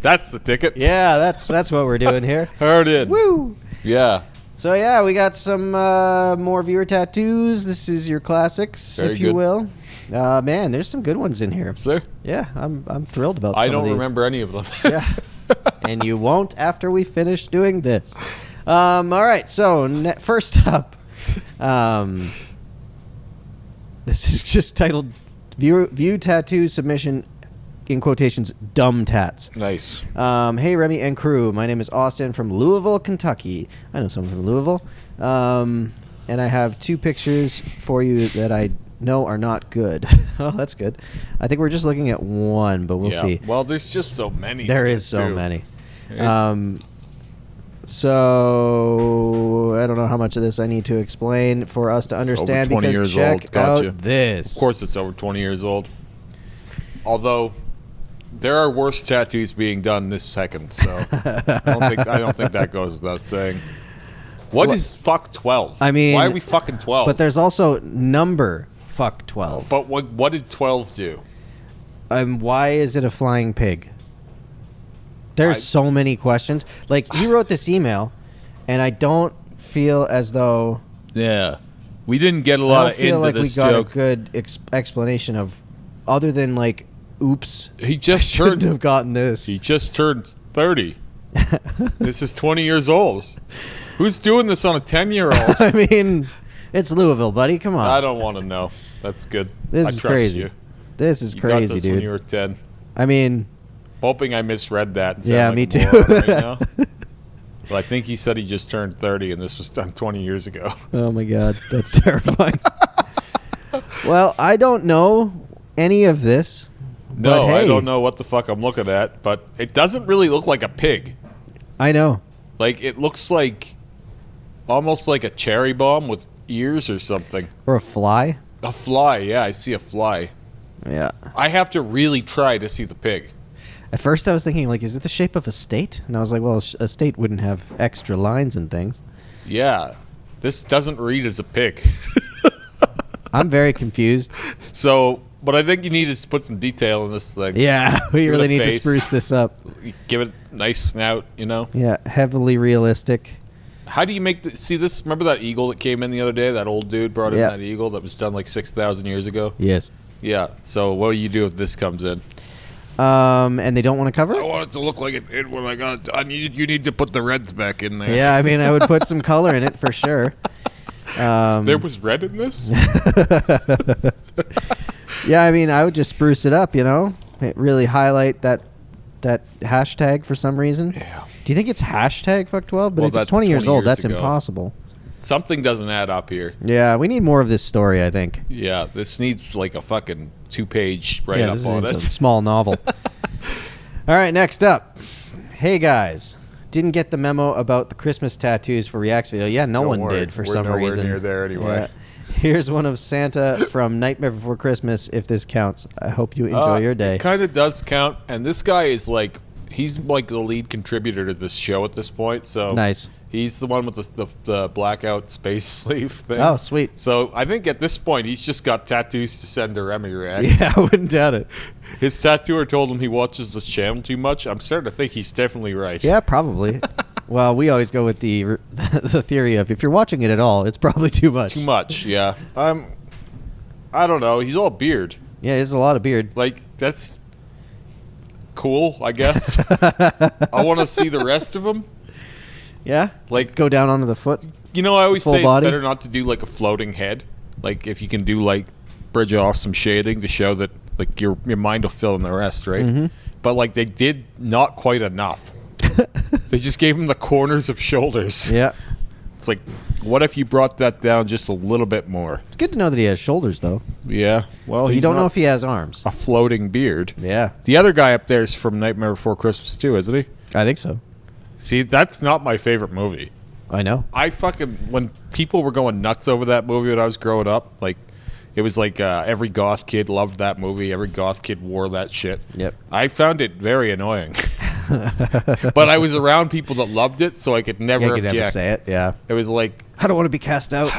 That's the ticket. Yeah, that's what we're doing here. Heard it. Woo! Yeah. So yeah, we got some more viewer tattoos. This is your classics, Very if you good. will. Man, there's some good ones in here. Sir? Yeah, I'm thrilled about. I some don't of these. remember any of them. Yeah, and you won't after we finish doing this. All right, so first up, this is just titled "View Tattoo Submission." In quotations, dumb tats. Nice. Hey, Remy and crew. My name is Austin from Louisville, Kentucky. I know someone from Louisville. And I have 2 pictures for you that I know are not good. Oh, that's good. I think we're just looking at one, but we'll see. Well, there's just so many. There is so too. many. Yeah. So I don't know how much of this I need to explain for us to understand. over 20 because years check old. Gotcha. out this. Of course it's over 20 years old. Although there are worse tattoos being done this second, so I don't think that goes without saying. What is fuck 12? I mean, why are we fucking 12? But there's also number fuck 12. But what did 12 do? Why is it a flying pig? There's so many questions. Like, he wrote this email, and I don't feel as though... Yeah. We didn't get a I lot don't of feel into like we this got joke. a good explanation of... Other than, like, oops. He just Shouldn't turned... have gotten this. He just turned 30. This is 20 years old. Who's doing this on a 10-year-old? I mean, it's Louisville, buddy. Come on. I don't want to know. That's good. This I is trust crazy. You. This is You crazy, got this dude. when you were 10. I mean... Hoping I misread that. And Yeah, sound like me a too. moron right now. But I think he said he just turned 30, and this was done 20 years ago. Oh, my God. That's terrifying. Well, I don't know any of this. No, but hey, I don't know what the fuck I'm looking at, but it doesn't really look like a pig. I know. Like, it looks like almost like a cherry bomb with ears or something. Or a fly. A fly, yeah, I see a fly. Yeah. I have to really try to see the pig. At first I was thinking, like, is it the shape of a state? And I was like, well, a state wouldn't have extra lines and things. Yeah, this doesn't read as a pig. I'm very confused. So, but I think you need to put some detail in this thing. Yeah, we Give it really a need to face. spruce this up. Give it a nice snout, you know? Yeah, heavily realistic. How do you make see this? Remember that eagle that came in the other day? That old dude brought in Yeah. that eagle that was done like 6,000 years ago? Yes. Yeah. So what do you do if this comes in? And they don't want to cover I it? want it to look like it when I got it done. You need to put the reds back in there. Yeah, I mean, I would put some color in it for sure. There was red in this? Yeah, I mean, I would just spruce it up, you know? Really highlight that hashtag for some reason. Yeah. Do you think it's hashtag fuck 12? But Well, if it's that's 20 years 20 old, years that's ago. impossible. Something doesn't add up here. Yeah, we need more of this story, I think. Yeah, this needs like a fucking 2-page Yeah, write-up this on is it. a small novel. All right, next up. Hey, guys. Didn't get the memo about the Christmas tattoos for React's video. Yeah, no Don't one worry, did for we're some nowhere reason. near there anyway. Yeah. Here's one of Santa from Nightmare Before Christmas, if this counts. I hope you enjoy your day. It kind of does count, and this guy is like, he's like the lead contributor to this show at this point. So Nice. He's the one with the blackout space sleeve thing. Oh, sweet. So I think at this point he's just got tattoos to send to Remy Reacts. Yeah, I wouldn't doubt it. His tattooer told him he watches this channel too much. I'm starting to think he's definitely right. Yeah, probably. Well, we always go with the theory of if you're watching it at all, it's probably too much. Too much, yeah. I don't know. He's all beard. Yeah, there's a lot of beard. Like, that's cool, I guess. I want to see the rest of him. Yeah? Like, Go down onto the foot. you know, I always full say body? it's better not to do like a floating head. Like, if you can do like bridge off some shading to show that like your mind will fill in the rest, right? Mm-hmm. But like they did not quite enough. They just gave him the corners of shoulders. Yeah. It's like, what if you brought that down just a little bit more? It's good to know that he has shoulders, though. Yeah. Well, But you he's don't know not if he has arms. a floating beard. Yeah. The other guy up there is from Nightmare Before Christmas too, isn't he? I think so. See, that's not my favorite movie. I know. When people were going nuts over that movie when I was growing up, like, it was like every goth kid loved that movie. Every goth kid wore that shit. Yep. I found it very annoying. But I was around people that loved it, so I could never Yeah, you could object. never say it. Yeah. It was like, I don't want to be cast out.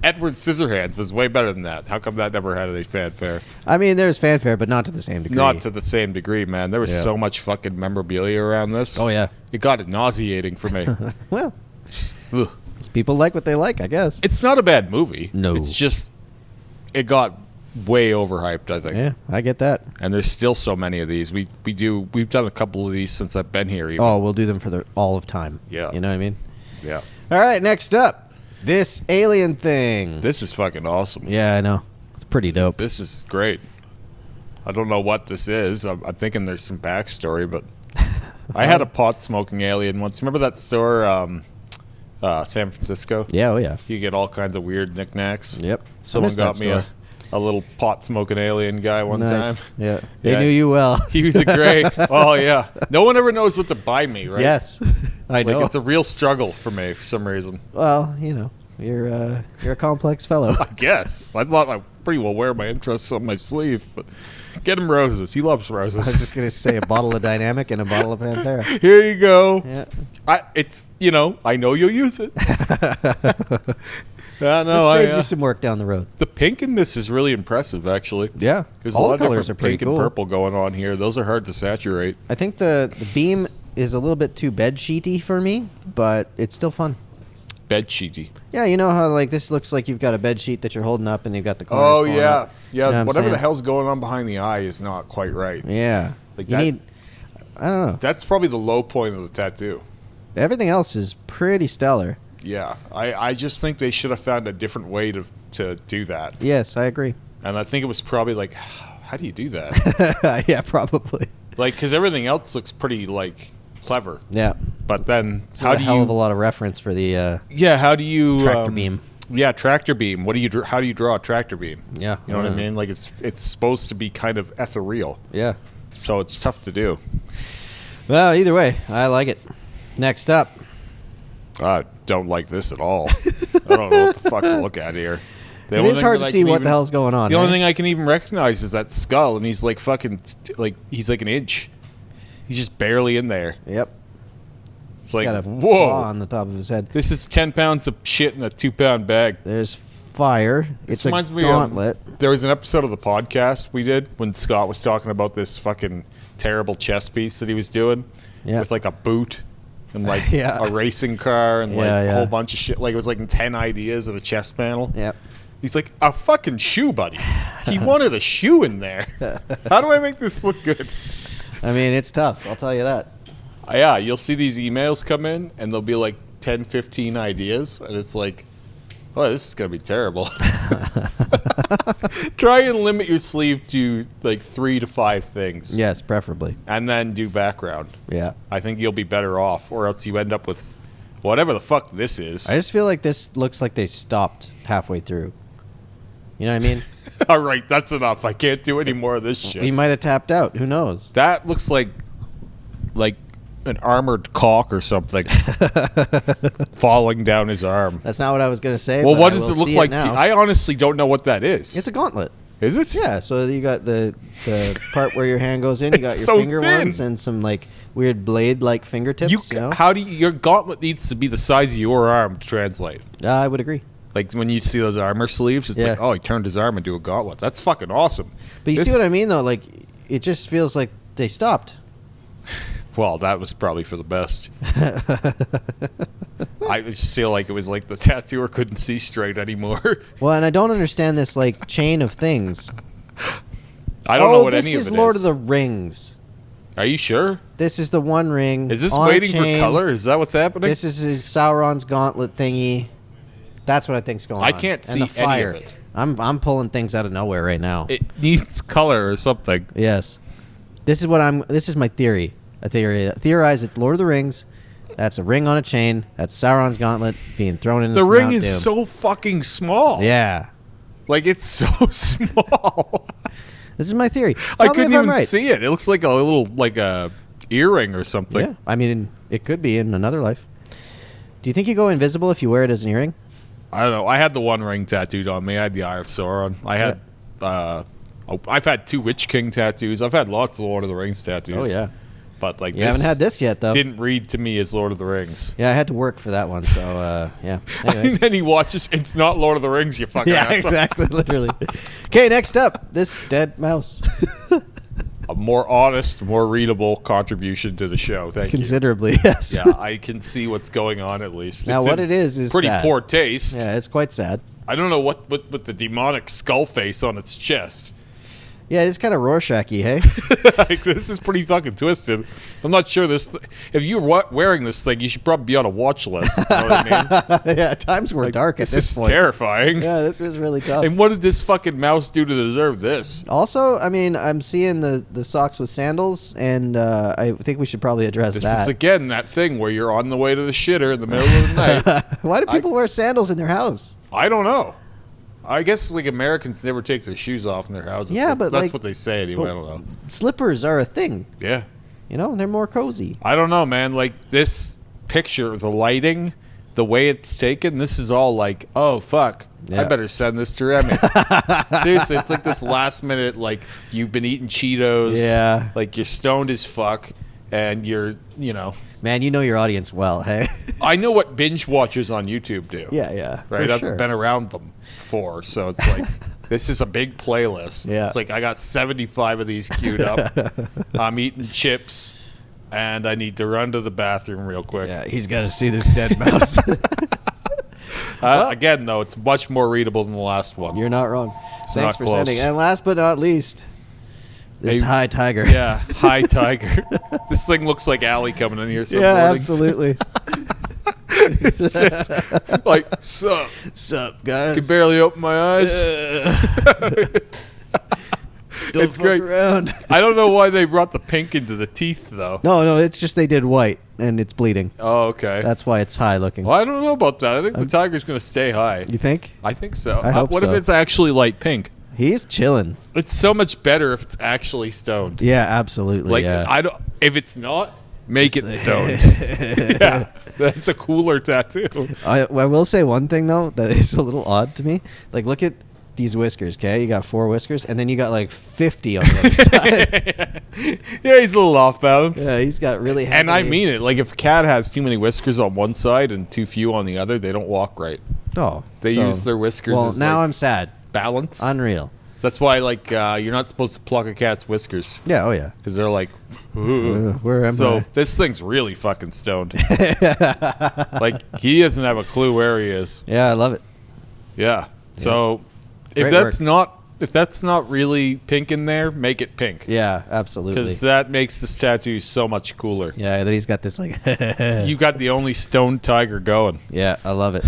Edward Scissorhands was way better than that. How come that never had any fanfare? I mean, there's fanfare, but not to the same degree. Not to the same degree, man. There was Yeah. so much fucking memorabilia around this. Oh, yeah. It got nauseating for me. Well, Ugh. people like what they like, I guess. It's not a bad movie. No. It's just, it got way overhyped, I think. Yeah, I get that. And there's still so many of these. We've done a couple of these since I've been here. Even. Oh, we'll do them for all of time. Yeah. You know what I mean? Yeah. All right, next up. This alien thing. This is fucking awesome. Yeah, I know. It's pretty dope. This is great. I don't know what this is. I'm thinking there's some backstory, but I had a pot-smoking alien once. Remember that store, San Francisco? Yeah, oh yeah. You get all kinds of weird knickknacks. Yep. Someone I missed that got me store. a little pot-smoking alien guy one Nice. time. Yeah. They Yeah. knew you well. He was a great... Oh, yeah. No one ever knows what to buy me, right? Yes. I know. Like, it's a real struggle for me for some reason. Well, you know, you're a complex fellow. I guess. I thought I pretty well wear my interests on my sleeve, but get him roses. He loves I roses. was just gonna say a bottle of Dynamic and a bottle of Panthera. Here you go. Yeah. I know you'll use it. Yeah, This no, saves you some work down the road. the pink in this is really impressive, actually. Yeah. There's All a lot the of colors are different pretty pink cool. and purple going on here. Those are hard to saturate. I think the beam is a little bit too bed sheety for me, but it's still fun. Bed sheety. Yeah, you know how like this looks like you've got a bed sheet that you're holding up and you've got the corners Oh, pulling yeah. up. Yeah, You know what I'm whatever the saying? hell's going on behind the eye is not quite right. Yeah. Like you that- need. I don't know. That's probably the low point of the tattoo. Everything else is pretty stellar. Yeah, I just think they should have found a different way to do that. Yes, I agree. And I think it was probably like, how do you do that? Yeah, probably. Like, because everything else looks pretty, like, clever. Yeah. But then, How a hell of a lot of reference for the Yeah, how do you... tractor beam. Yeah, tractor beam. How do you draw a tractor beam? Yeah. You know what I mean? Like, it's supposed to be kind of ethereal. Yeah. So it's tough to do. Well, either way, I like it. Next up. I don't like this at all. I don't know what the fuck to look at here. The It only is thing hard that to I see can what even- the hell's going on. The only eh? thing I can even recognize is that skull, and he's like fucking, he's like an inch. He's just barely in there. Yep. It's like, Got a whoa. claw on the top of his head. This is 10 pounds of shit in a 2-pound bag. There's fire. This It's a reminds me gauntlet. there was an episode of the podcast we did when Scott was talking about this fucking terrible chess piece that he was doing Yeah. with like a boot and like Yeah. a racing car and like Yeah, a yeah. whole bunch of shit. Like it was like 10 ideas of a chess panel. Yep. He's like, a fucking shoe, buddy. He wanted a shoe in there. How do I make this look good? I mean, it's tough. I'll tell you that. Yeah, you'll see these emails come in and there'll be like 10, 15 ideas. And it's like, oh, this is going to be terrible. Try and limit your sleeve to like 3 to 5 things. Yes, preferably. And then do background. Yeah. I think you'll be better off, or else you end up with whatever the fuck this is. I just feel like this looks like they stopped halfway through. You know what I mean? All right, that's enough. I can't do any more of this shit. He might have tapped out. Who knows? That looks like an armored cock or something falling down his arm. That's not what I was going to say. Well, but what I does will it look see like? now. I honestly don't know what that is. It's a gauntlet. Is it? Yeah, so you got the part where your hand goes in, you got It's your so finger thin. ones and some like weird blade-like fingertips. You know? Your gauntlet needs to be the size of your arm to translate. I would agree. Like when you see those armor sleeves, it's Yeah. like, oh, he turned his arm into a gauntlet. That's fucking awesome. But you see what I mean, though? Like, it just feels like they stopped. Well, that was probably for the best. I just feel like it was like the tattooer couldn't see straight anymore. Well, and I don't understand this like chain of things. I don't know what this any of is it Lord is. of the Rings. Are you sure? This is the One Ring. Is this on a waiting for chain. color? Is that what's happening? This is his Sauron's gauntlet thingy. That's what I think's going on. I can't see and the any of fire. it. I'm pulling things out of nowhere right now. It needs color or something. Yes. This is my theory. I theorize it's Lord of the Rings. That's a ring on a chain. That's Sauron's gauntlet being thrown into The ring Mount is Doom. so fucking small. Yeah. Like it's so small. This is my theory. I Tell me couldn't if I'm even right. see it. It looks like a little like a earring or something. Yeah. I mean, it could be in another life. Do you think you go invisible if you wear it as an earring? I don't know. I had the One Ring tattooed on me. I had the Eye of Sauron. I had I've had 2 Witch King tattoos. I've had lots of Lord of the Rings tattoos. Oh yeah. But like, You haven't had this yet, though. Didn't read to me as Lord of the Rings. Yeah, I had to work for that one, so yeah. Anyways. And then he watches. It's not Lord of the Rings. You fucking Yeah, asshole. exactly, literally. Okay, next up, this dead mouse. A more honest, more readable contribution to the show. Thank Considerably, yes. you. Yeah, I can see what's going on at least. Now, It's what in it is pretty sad. poor taste. Yeah, it's quite sad. I don't know what with the demonic skull face on its chest. Yeah, it's kind of Rorschach-y, hey? Like, this is pretty fucking twisted. I'm not sure this. If you're wearing this thing, you should probably be on a watch list. You know what I mean? Yeah, times were dark at This this is point. terrifying. Yeah, this is really tough. And what did this fucking mouse do to deserve this? Also, I mean, I'm seeing the socks with sandals, and I think we should probably address This that. is again that thing where you're on the way to the shitter in the middle of the night. Why do people wear sandals in their house? I don't know. I guess like Americans never take their shoes off in their houses. Yeah, but, that's like, what they say anyway. I don't know. Slippers are a thing. Yeah, You know, they're more cozy. I don't know, man. Like this picture, the lighting, the way it's taken. This is all like, oh fuck, Yeah. I better send this to Remy. Seriously, it's like this last minute. Like you've been eating Cheetos. Yeah. Like you're stoned as fuck, and you're, Man, you know your audience well, hey? I know what binge watchers on YouTube do. Yeah, Right, for I've sure. been around them before, so it's like this is a big playlist. Yeah. It's like I got 75 of these queued up. I'm eating chips, and I need to run to the bathroom real quick. Yeah, he's got to see this dead mouse. Again, though, it's much more readable than the last one. You're not wrong. It's Thanks not for close. sending. And last but not least, this Hey, high tiger. Yeah, hi Tiger. This thing looks like Allie coming in here. Some Yeah, mornings. absolutely. It's just like, sup? Sup, guys? Can barely open my eyes. Don't It's fuck great. around. I don't know why they brought the pink into the teeth, though. No, it's just they did white, and it's bleeding. Oh, okay. That's why it's high looking. Well, I don't know about that. I think the tiger's going to stay high. You think? I think so. I hope what so. if it's actually light pink? He's chilling. It's so much better if it's actually stoned. Yeah, absolutely. Like yeah. I don't. If it's not, make it It's- stoned. Yeah, that's a cooler tattoo. I will say one thing though that is a little odd to me. Like, look at these whiskers. Okay, you got 4 whiskers, and then you got like 50 on the other side. Yeah, he's a little off balance. Yeah, he's got really. Heavy. And I mean it. Like if a cat has too many whiskers on one side and too few on the other, they don't walk right. Oh, They so- use their whiskers Well, as now like, I'm sad. balance. Unreal. That's why like you're not supposed to pluck a cat's whiskers Yeah. Oh yeah. because they're like. Ooh. Where am So I? this thing's really fucking stoned. Like he doesn't have a clue where he is. Yeah, I love it. Yeah. So Great if that's not really pink in there, make it pink. Yeah, absolutely. Because that makes this tattoo so much cooler. Yeah, that he's got this like. You got the only stoned tiger going. Yeah, I love it.